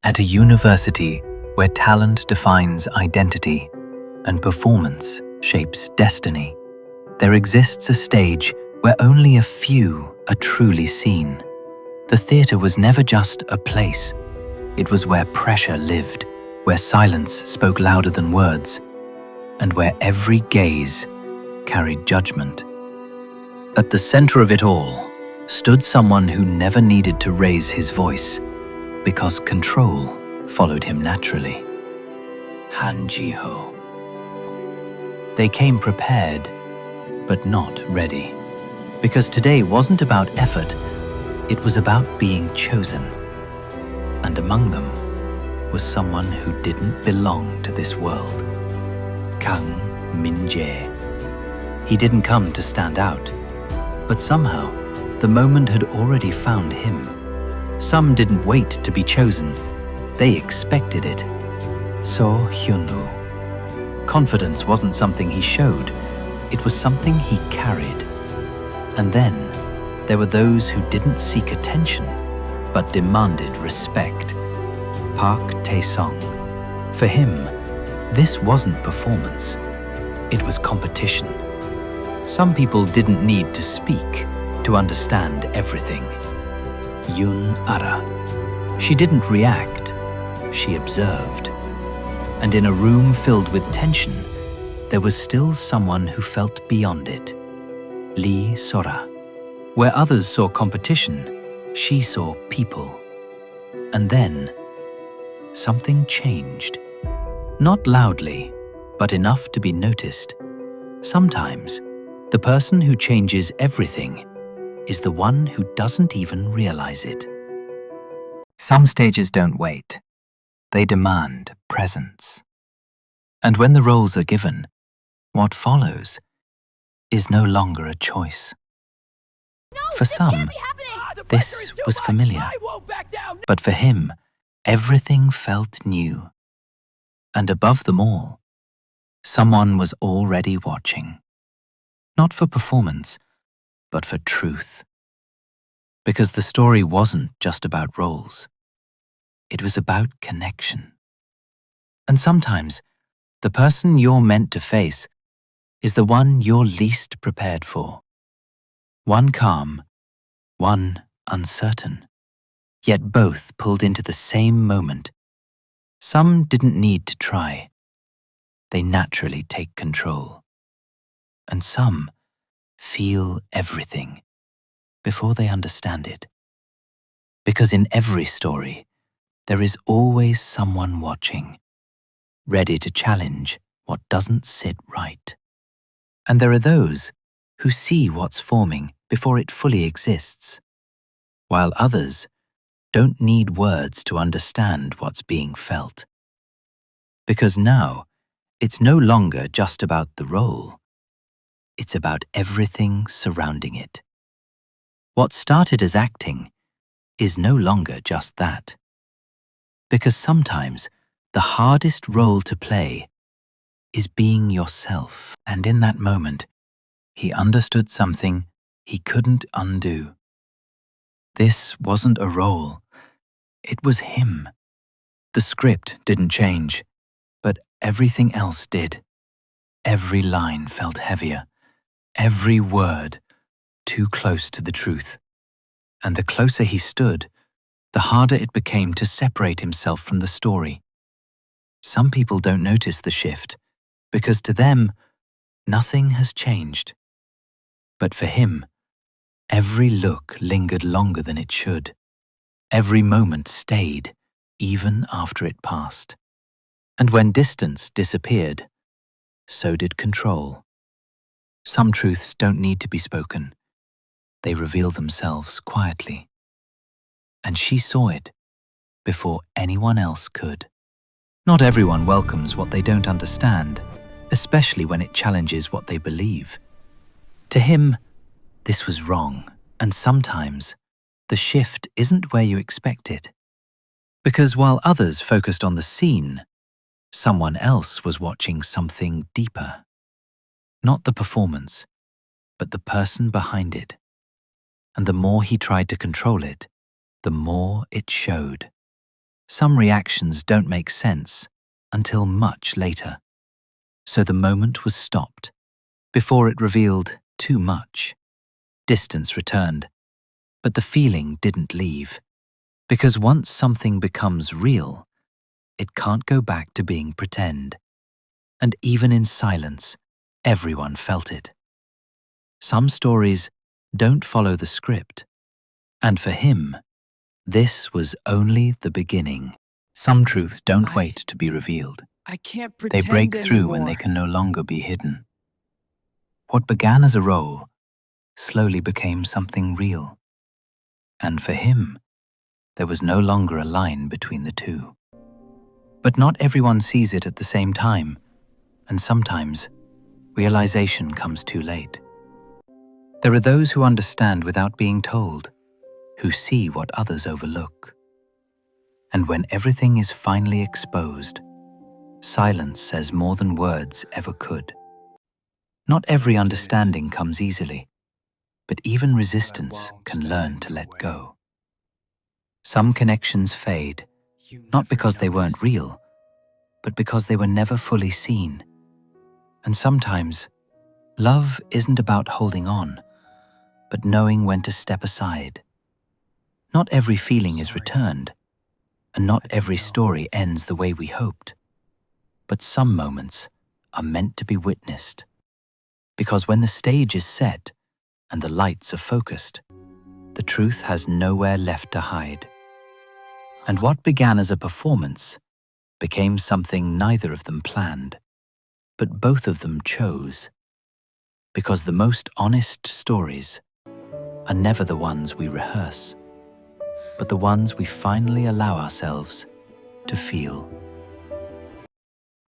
At a university where talent defines identity and performance shapes destiny, there exists a stage where only a few are truly seen. The theatre was never just a place. It was where pressure lived, where silence spoke louder than words, and where every gaze carried judgment. At the center of it all stood someone who never needed to raise his voice, because control followed him naturally. Jiho. They came prepared, but not ready. Because today wasn't about effort, it was about being chosen. And among them was someone who didn't belong to this world. Kang Minjae. He didn't come to stand out, but somehow the moment had already found him. Some didn't wait to be chosen, they expected it. Seo Hyunwoo. Confidence wasn't something he showed, it was something he carried. And then there were those who didn't seek attention, but demanded respect. Taesung. For him, this wasn't performance, it was competition. Some people didn't need to speak to understand everything. Yoon Ara. She didn't react, she observed. And in a room filled with tension, there was still someone who felt beyond it. Sora. Where others saw competition, she saw people. And then, something changed. Not loudly, but enough to be noticed. Sometimes, the person who changes everything is the one who doesn't even realize it. Some stages don't wait. They demand presence. And when the roles are given, what follows is no longer a choice. For some, this was familiar. But for him, everything felt new. And above them all, someone was already watching. Not for performance, but for truth. Because the story wasn't just about roles. It was about connection. And sometimes, the person you're meant to face is the one you're least prepared for. One calm, one uncertain, yet both pulled into the same moment. Some didn't need to try. They naturally take control. And some feel everything before they understand it. Because in every story, there is always someone watching, ready to challenge what doesn't sit right. And there are those who see what's forming before it fully exists, while others don't need words to understand what's being felt. Because now, it's no longer just about the role. It's about everything surrounding it. What started as acting is no longer just that. Because sometimes the hardest role to play is being yourself. And in that moment, he understood something he couldn't undo. This wasn't a role, it was him. The script didn't change, but everything else did. Every line felt heavier, every word too close to the truth. And the closer he stood, the harder it became to separate himself from the story. Some people don't notice the shift, because to them, nothing has changed. But for him, every look lingered longer than it should. Every moment stayed, even after it passed. And when distance disappeared, so did control. Some truths don't need to be spoken. They reveal themselves quietly. And she saw it before anyone else could. Not everyone welcomes what they don't understand, especially when it challenges what they believe. To him, this was wrong, and sometimes the shift isn't where you expect it. Because while others focused on the scene, someone else was watching something deeper. Not the performance, but the person behind it. And the more he tried to control it, the more it showed. Some reactions don't make sense until much later. So the moment was stopped before it revealed too much. Distance returned, but the feeling didn't leave. Because once something becomes real, it can't go back to being pretend. And even in silence, everyone felt it. Some stories don't follow the script. And for him, this was only the beginning. Some truths don't wait to be revealed. I can't They pretend break through when they anymore. can no longer be hidden. What began as a role slowly became something real. And for him, there was no longer a line between the two. But not everyone sees it at the same time, and sometimes realization comes too late. There are those who understand without being told, who see what others overlook. And when everything is finally exposed, silence says more than words ever could. Not every understanding comes easily, but even resistance can learn to let go. Some connections fade, not because they weren't real, but because they were never fully seen. And sometimes, love isn't about holding on, but knowing when to step aside. Not every feeling is returned, and not every story ends the way we hoped. But some moments are meant to be witnessed, because when the stage is set and the lights are focused, the truth has nowhere left to hide. And what began as a performance became something neither of them planned, but both of them chose. Because the most honest stories are never the ones we rehearse, but the ones we finally allow ourselves to feel.